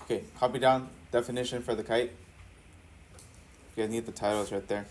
Okay, copy down definition for the kite. You guys need the titles right there.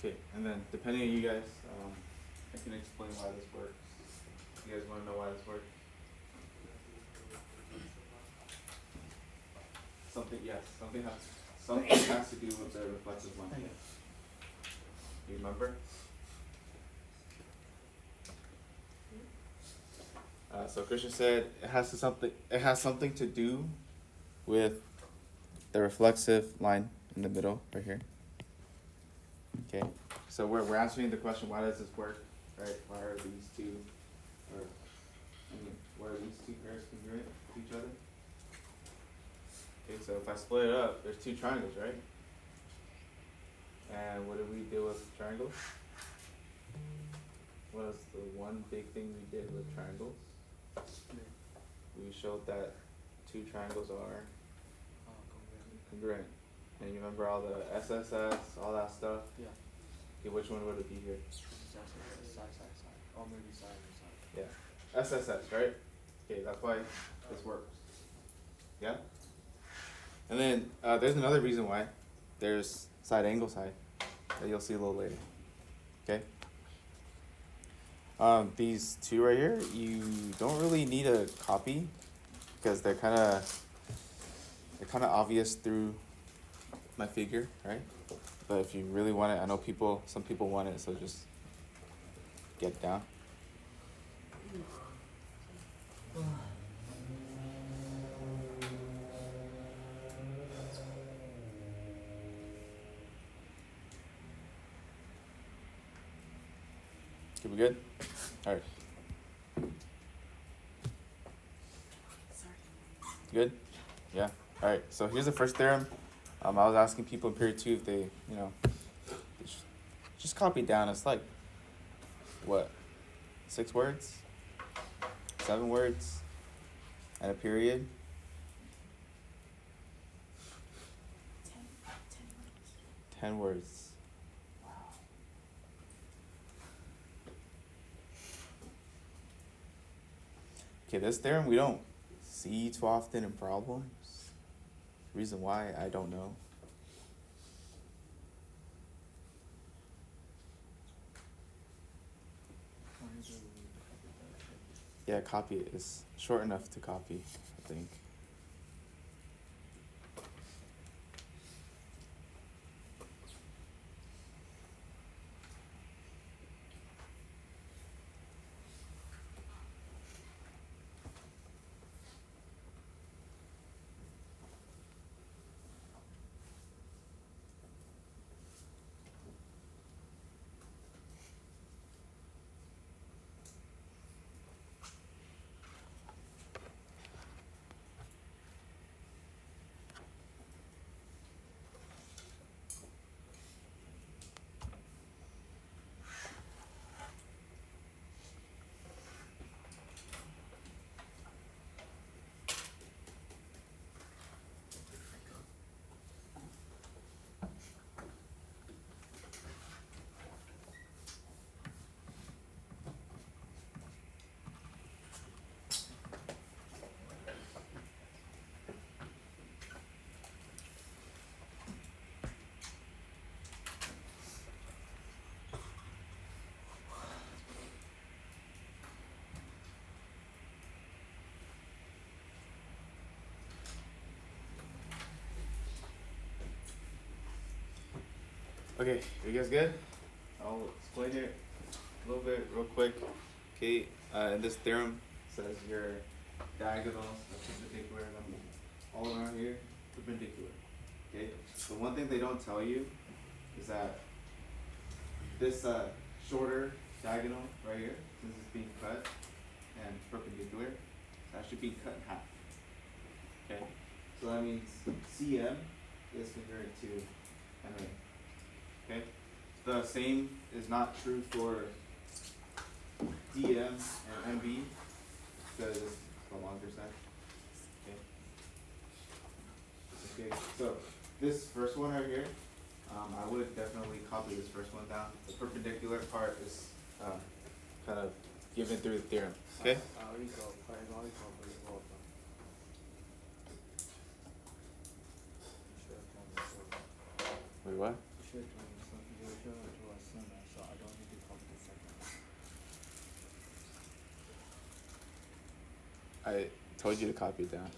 Okay, and then depending on you guys, I can explain why this works. You guys want to know why this works? Something has to do with the reflexive line. You remember? So Christian said it has something to do with the reflexive line in the middle right here. Okay, so we're answering the question, why does this work, right? Why are these two, why are these two pairs congruent to each other? Okay, so if I split it up, there's two triangles, right? And what did we do with triangles? What was the one big thing we did with triangles? We showed that two triangles are congruent. And you remember all the SSS, all that stuff? Yeah. Okay, which one would it be here? Side. Or maybe side. Yeah. SSS, right? Okay, that's why this works. Yeah? And then there's another reason why. There's side angle side that you'll see a little later. Okay? These two right here, you don't really need a copy because they're kind of obvious through my figure, right? But if you really want it, I know some people want it, so just get down. Okay, we good? All right. Good? Yeah. All right. So here's the first theorem. I was asking people in period 2 if they, just copy down. It's like, what, 6 words? 7 words? And a period? 10 words. Wow. Okay, this theorem we don't see too often in problems. Reason why, I don't know. Yeah, copy it. It's short enough to copy, I think. Okay, are you guys good? I'll explain it a little bit real quick. Okay, in this theorem says your diagonals are perpendicular all around here, perpendicular. Okay, the one thing they don't tell you is that this shorter diagonal right here, since it's being cut and perpendicular, it's actually being cut in half. Okay, so that means CM is congruent to MA. Okay, the same is not true for DM and MB because it's the longer side. Okay. Okay, so this first one right here, I would definitely copy this first one down. The perpendicular part is kind of given through the theorem. Okay. Parabolico, parabolico, parabolico. Wait, what? You should show it to us sooner, so I don't need to copy the second. I told you to copy it down.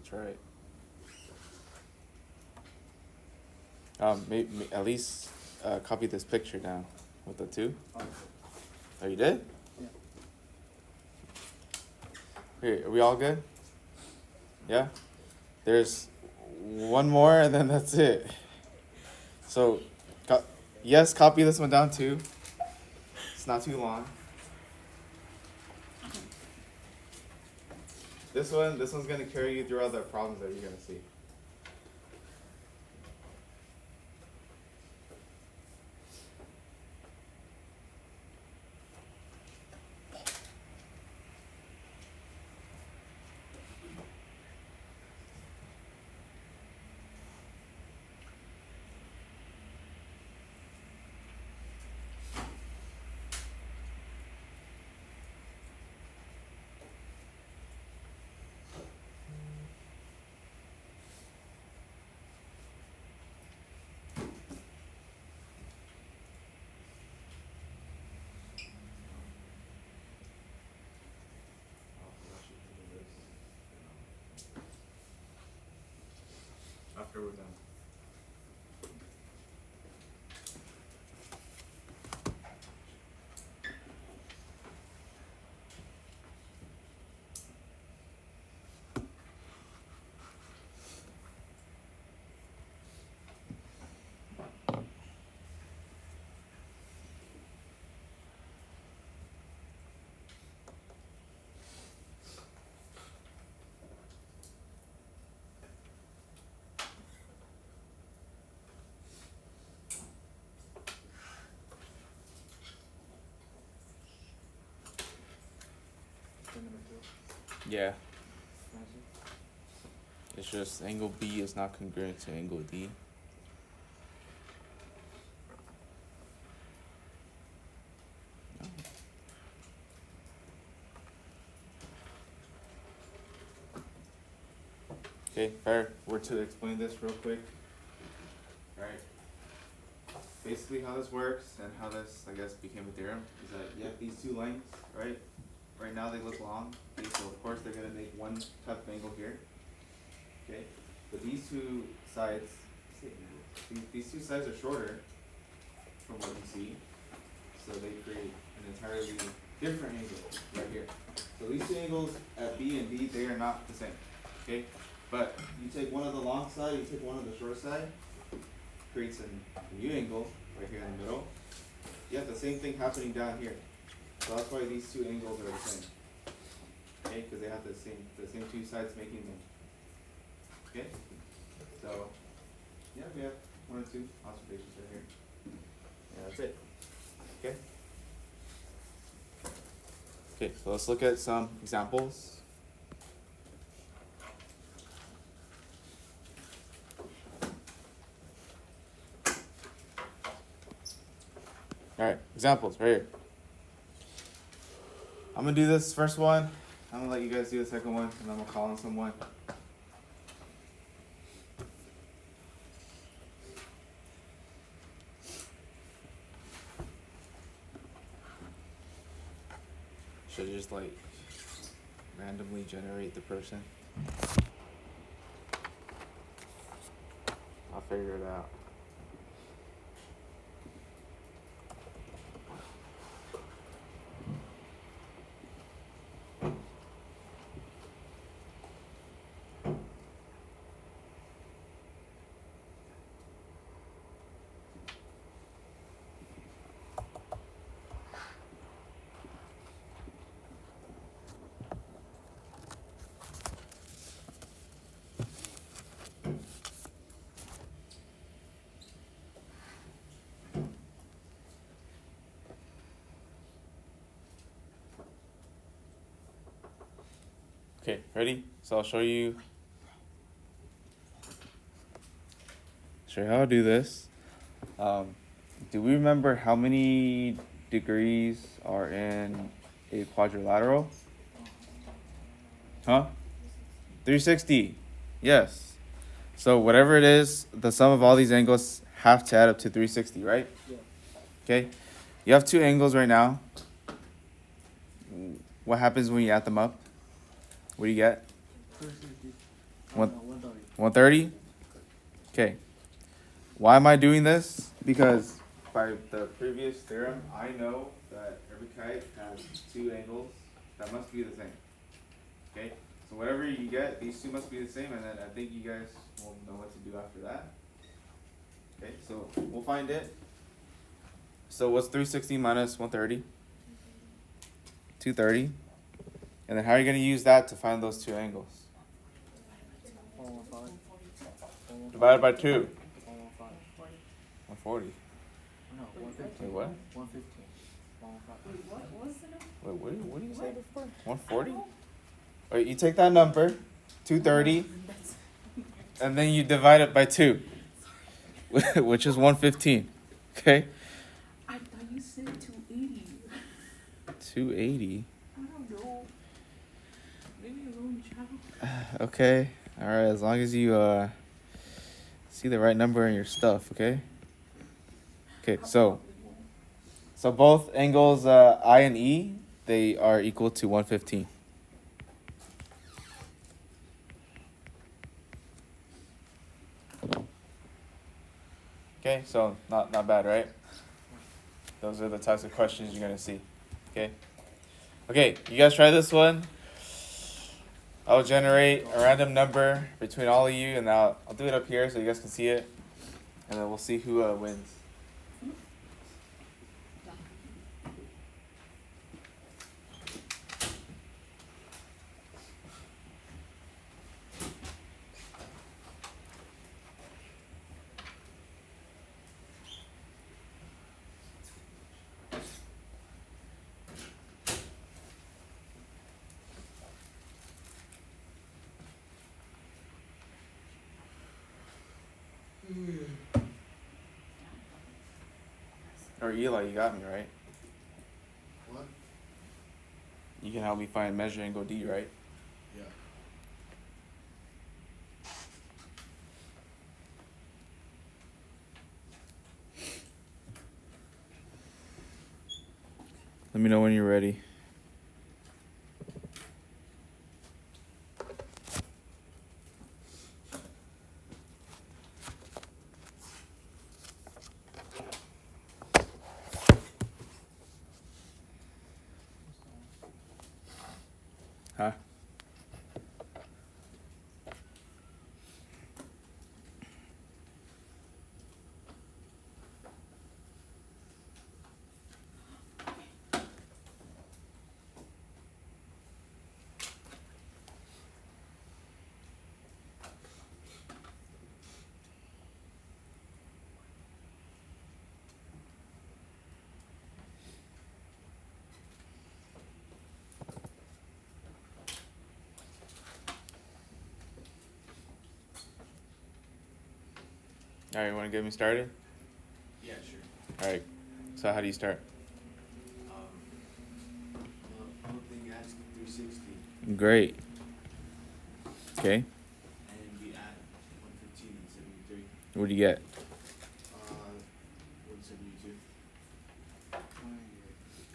Sorry. That's right. At least copy this picture down with the two. Okay. Oh, you did? Yeah. Here, are we all good? Yeah? There's one more and then that's it. So, yes, copy this one down too. It's not too long. This one's gonna carry you through all the problems that you're gonna see. After we're done. Number 2. Yeah. Matthew? It's just angle B is not congruent to angle D. Okay, if I were to explain this real quick. Alright. Basically how this works and how this, I guess, became a theorem is that you have these two lengths, right? Right now they look long, okay, so of course they're gonna make one type of angle here. Okay, but these two sides, these two sides are shorter from what you see, so they create an entirely different angle right here. So these two angles at B and D, they are not the same, okay? But you take one of the long side, you take one of the short side, creates a new angle right here in the middle. You have the same thing happening down here. So that's why these two angles are the same. Okay, because they have the same two sides making them. Okay? So yeah, we have one or two observations right here. Yeah, that's it. Okay? Okay, so let's look at some examples. Alright, examples right here. I'm gonna do this first one. I'm gonna let you guys do the second one, and I'm gonna call on someone. Should I just like randomly generate the person? figure it out. Okay, ready? So I'll show you how to do this. Do we remember how many degrees are in a quadrilateral? Huh? 360. Yes. So whatever it is, the sum of all these angles have to add up to 360, right? Yeah. Okay. You have two angles right now. What happens when you add them up? What do you get? 360. One- 130. 130? Okay. Why am I doing this? Because by the previous theorem, I know that every kite has two angles that must be the same. Okay? So whatever you get, these two must be the same, and then I think you guys will know what to do after that. Okay, so we'll find it. So what's 360 minus 130? 230. And then how are you going to use that to find those two angles? 415. Divided by 2. 415. 140. No, 115. Wait, what? 115. 115. What was the number? Wait, what did you say before? 140? Wait, you take that number, 230, and then you divide it by 2, which is 115. Okay? I thought you said 280. 280. I don't know. Maybe a lone child. Okay. All right. As long as you see the right number in your stuff. Okay. Okay. So both angles I and E, they are equal to 115. Okay. So not bad, right? Those are the types of questions you're gonna see. Okay. Okay. You guys try this one. I'll generate a random number between all of you, and I'll do it up here so you guys can see it, and then we'll see who wins. Or Eli, you got me, right? What? You can help me find measure angle D, right? Yeah. Let me know when you're ready. Huh? All right, want to get me started? Yeah, sure. All right. So how do you start? The whole thing adds 360, Great. Okay. and we add 115 and 73. What do you get? 172.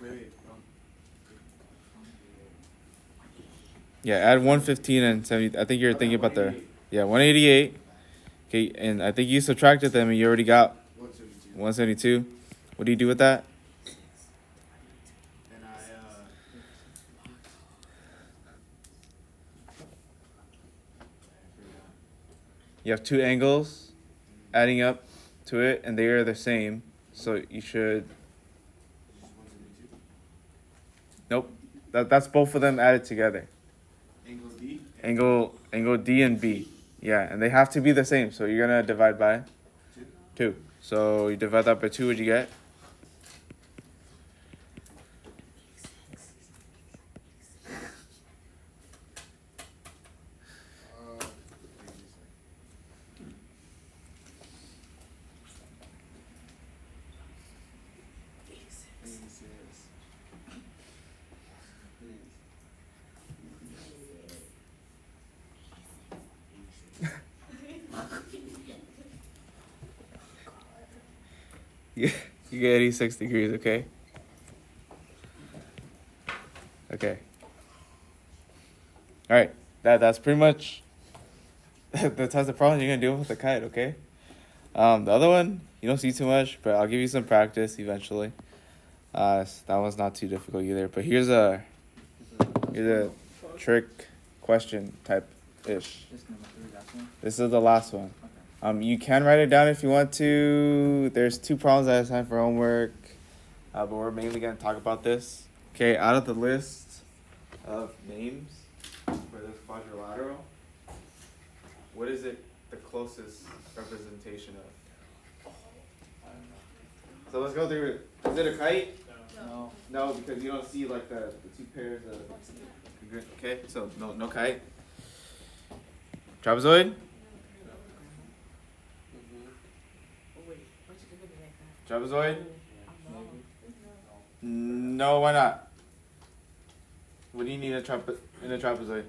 Wait, wrong. Yeah, add 115 and 70. I think you're thinking about the 188. Okay, Okay, and I think you subtracted them and you already got 172. 172. What do you do with that? And I forgot. You have two angles adding up to it, and they are the same. So you should. Just 172. Nope. That's both of them added together. Angle D. Angle D and B. Yeah, and they have to be the same. So you're gonna divide by 2. So you divide that by 2. What'd you get? You get 86 degrees, okay? Okay. Alright, that's pretty much the types of problems you're gonna deal with the kite, okay? The other one, you don't see too much, but I'll give you some practice eventually. That one's not too difficult either. But here's a trick question type ish. This number 3, last one. This is the last one. Okay. You can write it down if you want to. There's 2 problems I assigned for homework, but we're mainly gonna talk about this. Okay, out of the list of names for this quadrilateral, what is it the closest representation of? So let's go through it. Is it a kite? No. No, because you don't see like the 2 pairs of. Okay, so no kite. Trapezoid? Trapezoid? No, why not? What do you need in a trapezoid?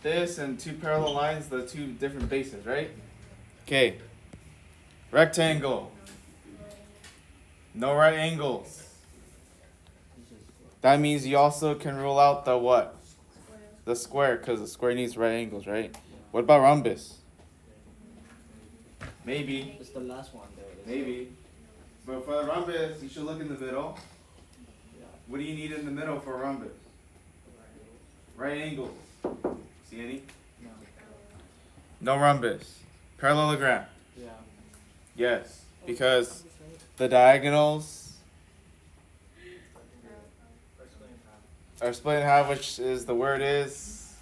This and 2 parallel lines, the 2 different bases, right? Okay. Rectangle. No right angles. That means you also can rule out the what? The square, because the square needs right angles, right? What about rhombus? Maybe. It's the last one there. Maybe. But for the rhombus, you should look in the middle. Yeah. What do you need in the middle for a rhombus? Right angles. See any? No. No rhombus. Parallelogram. Yeah. Yes. Because the diagonals are split in half, which is the word is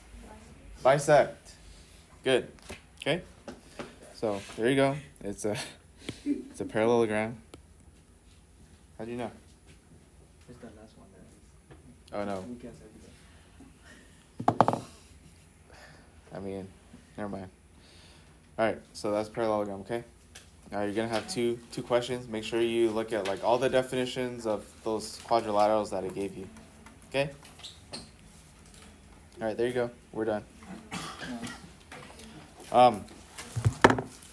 bisect. Good. Okay. So there you go. It's a parallelogram. How do you know? It's the last one there. Oh no. You guess everything. I mean, never mind. All right. So that's parallelogram. Okay. Now you're gonna have two questions. Make sure you look at like all the definitions of those quadrilaterals that I gave you. Okay. All right. There you go. We're done.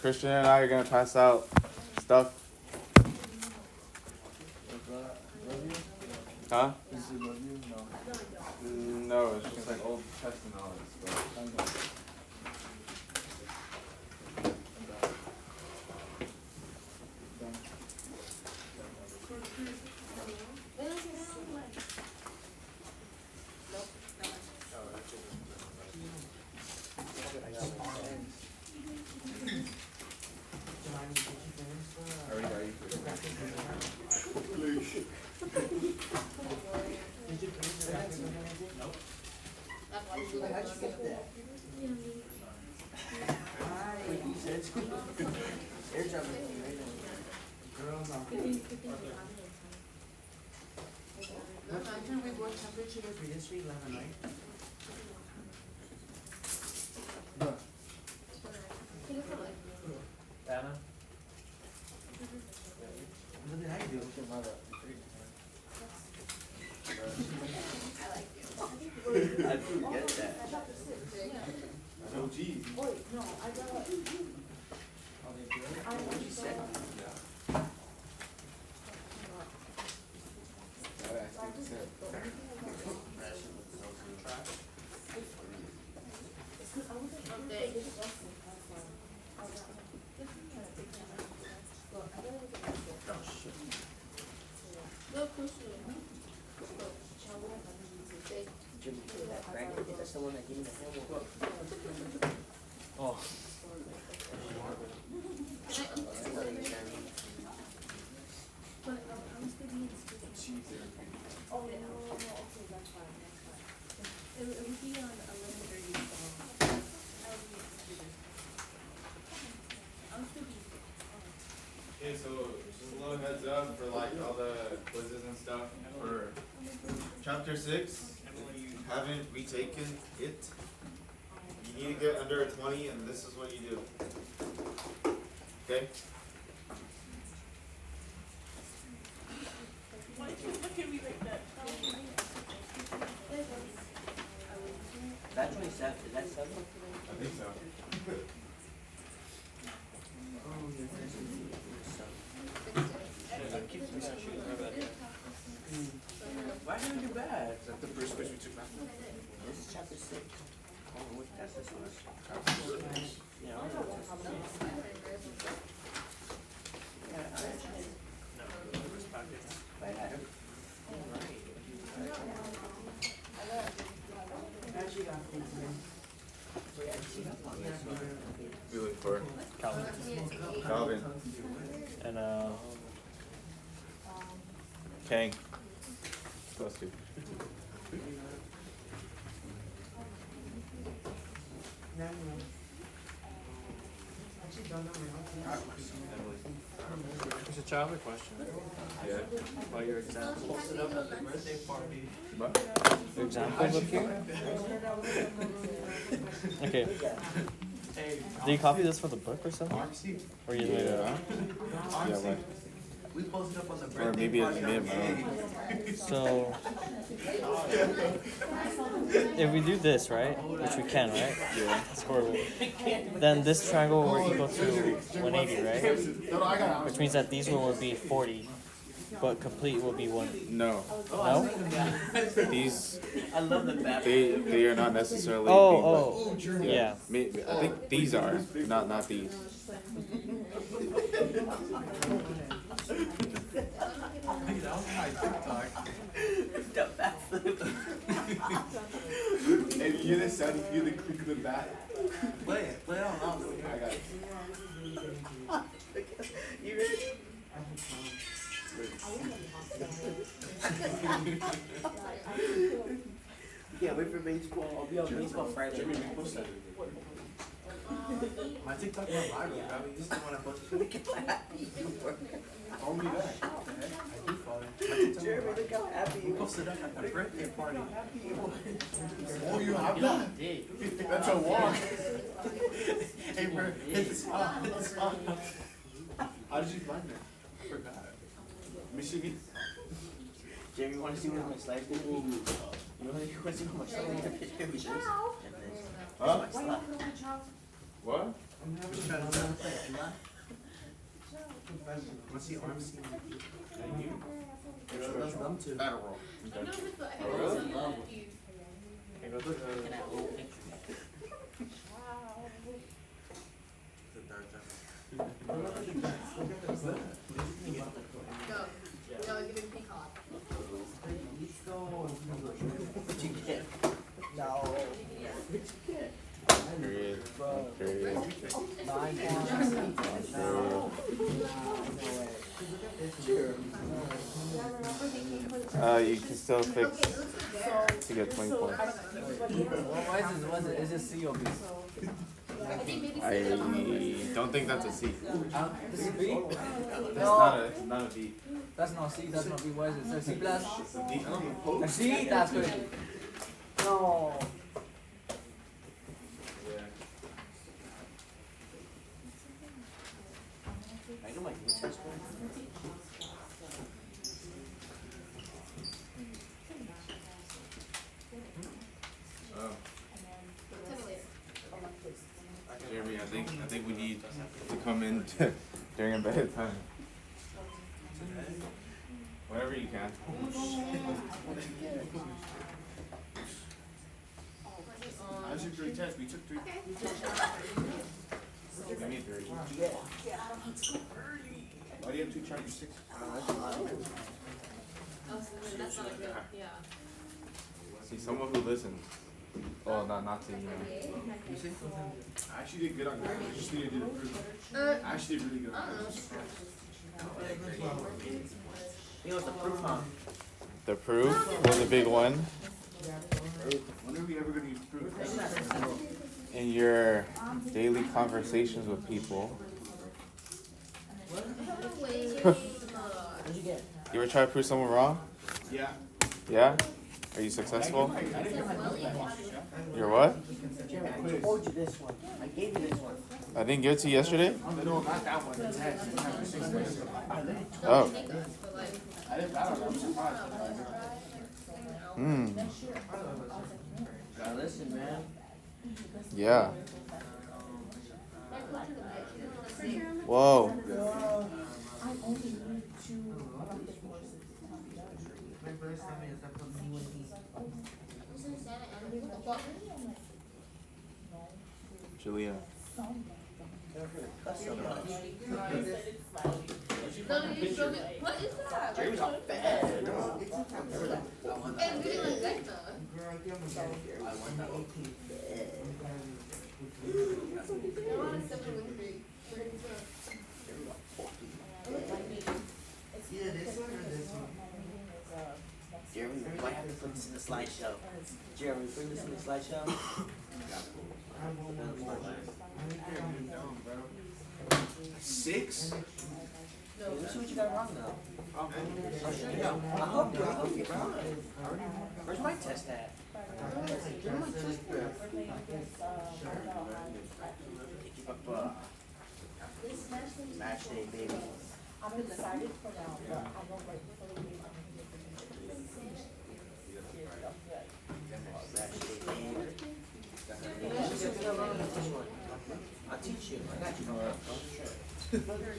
Christian and I are gonna pass out stuff. Huh? Is it review? No. No, it's just like old Testament knowledge. I know. What time we go temperature previously 11, right? Anna? What did I do? I didn't get that. Oh, geez. Wait, no, I got. I what you said. Okay. Jimmy, that crack, I think that's the one that gave me the hammer. Oh. But I was thinking it's oh, yeah. Okay, that's fine, that's fine. It would be on 11:30, so I would be excluded. I was thinking, Okay, so just a little heads up for like all the quizzes and stuff for chapter 6. If you haven't retaken it, you need to get under a 20, and this is what you do. Okay? why can't we like that? That's 27, is that 7? I think so. Oh, yes, that's why did you do bad? Is that the first quiz we took last time? This is chapter 6. Oh, which test this was? Yeah, I don't know what test this is. Yeah, Wait, Adam. Actually got food, man. We look for Calvin. Calvin. And Kang. Plus 2. Yeah, no. Actually don't know my answer. It's a childhood question. Yeah. About your exam. Posted up at the birthday party. What? Your examples up here? Okay. Hey, Do you copy this for the book or something? Or you Yeah. Yeah, what? we posted up on the Or birthday maybe party. it's mid, bro. So if we do this, right? Which we can, right? Yeah. Score. Then this triangle will equal to 180, right? Which means that these one will be 40, but complete will be 1. No. No? These, I love the map. they are not necessarily. Oh, being, oh, yeah. I think these are, not these. The backflip. And you hear the sound, you hear the click of the bat. Play it out loud. I got it. You ready? Yeah, wait for baseball. I'll be on baseball Friday. My TikTok went viral, bro. You just don't want to post it. Look how happy you were. Follow me back. I do follow you. My TikTok Jeremy, went look how happy viral. you We posted up at the birthday party. Oh, you have that? That's a walk. Hey, bro, hit the spot. Hit the spot. How did you find that? I forgot. Michigan. Jeremy, you want to see what my slides did? You want to see how much slides I did? Here we go. Huh? My slide. What? I'm having fun. What's the arm scene? That's dumb too. Battle roll. I know this, but I Oh, really? love you. Hey, go look. Look at that little picture. The third time. Go. No, give it peacock. Let's go. What'd you get? No. What'd you get? Period. Period. You can still fix to get 20 points. Why is this COB? I don't think that's a C. This is B? It's not a B. That's not C, that's not B. Why is it? Is it C plus? It's a D. A C? That's good. No. I know my new test one. Oh. Jeremy, I think we need to come in during a better time. Whenever you can. I took 3 tests. We took 3. Give me 3. Why do you have 2 chapter 6? Oh, so that's not a good, yeah. See, someone who listens. Well, not to, you know. You see? I actually did good on that. I just needed to do the proof. I actually did really good on that. I'm surprised. It was the proof, huh? The proof was a big one. When are we ever gonna use proof? In your daily conversations with people. What'd you get? You ever try to prove someone wrong? Yeah. Yeah? Are you successful? I didn't get my notes back. You're what? Jeremy, I told you this one. I gave you this one. I didn't give it to you yesterday? No, not that one. It's had chapter 6 question. Oh. I didn't, I don't know. I'm surprised. Hmm. Now listen, man. Yeah. Whoa. My brother sent me a from UND. Julia. That's so much. What is that? Jeremy's all fat. And we like that though. Girl, I give him a I want that 18. I want to sip it with me. Either this one or this one. Jeremy, we might have to put this in the slideshow. Jeremy, bring this in the slideshow. I want one. I think they're really dumb, bro. 6? Let me see what you got wrong now. I'll show you. I'll help you, bro. Where's my test at? Where's my test at? Keep up, match day, baby. I'm excited for now, but I don't like fully read. Match day, baby. I'll teach you. I got you, bro.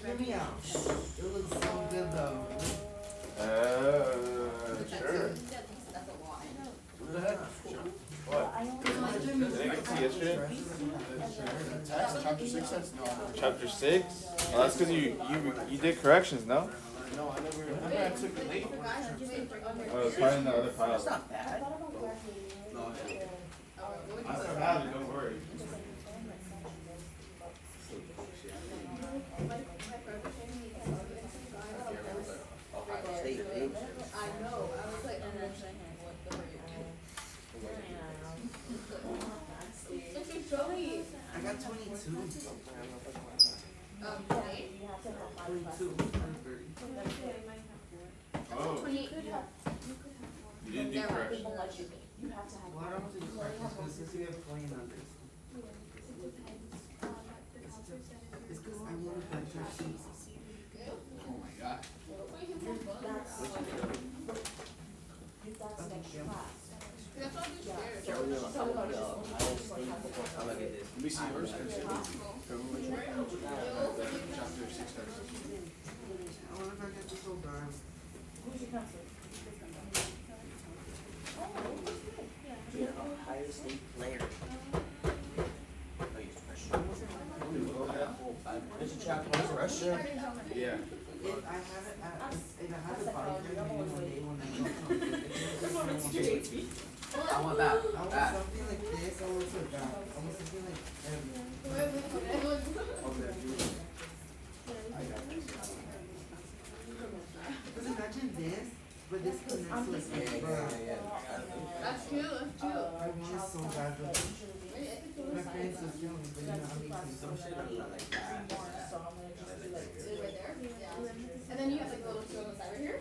Hear me out. It looks so good though. Sure. What the heck? What? Did I give it to you yesterday? Text, chapter 6 says no. Chapter 6? Well, that's because you did corrections, no? No, I never. Remember I took it late. Oh, it's probably in the other file. That's not bad. I still have it, don't worry. Ohio State, baby. I know. I was like, what the Joey. I got 22. 22. 22. Oh, 28. you didn't do corrections. You have to have. Well, I don't think it's because since we have plain numbers. It's because I wanted that sheet. Oh my god. That's next class. That's all these chairs. Jeremy, look at this. Let me see yours. Chapter 6 starts. I wonder if I get this whole darn. Who's your counselor? You're an Ohio State player. Oh, you pressure. Did you check my pressure? Yeah. If I have it by maybe one day when I go I want that. I want something like this, I want something like that. I want something like Because imagine this, but this connects to like bro. That's cute. That's cute. I want it so bad, but my parents are killing me, but you know, I'm making some shit. Right there. Yeah. And then you have like a little two on the side right here.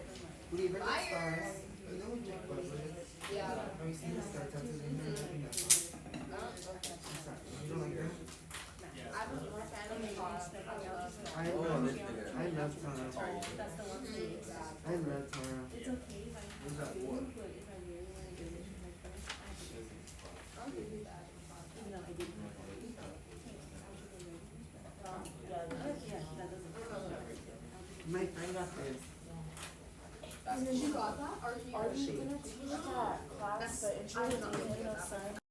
We ever get stars. You know we make buses. Yeah. Have you seen the star tattoos in there? You don't like that? I was more fan of the car. I love Tara. That's the one thing. I love Tara. It's okay if I. Who's that for? But if I really want to give it to my friends, I have to do that. I'll give you that. Even though I didn't. Yeah, that doesn't. My friend got this. She got that? Or Are you gonna teach that class, the intro to the sign?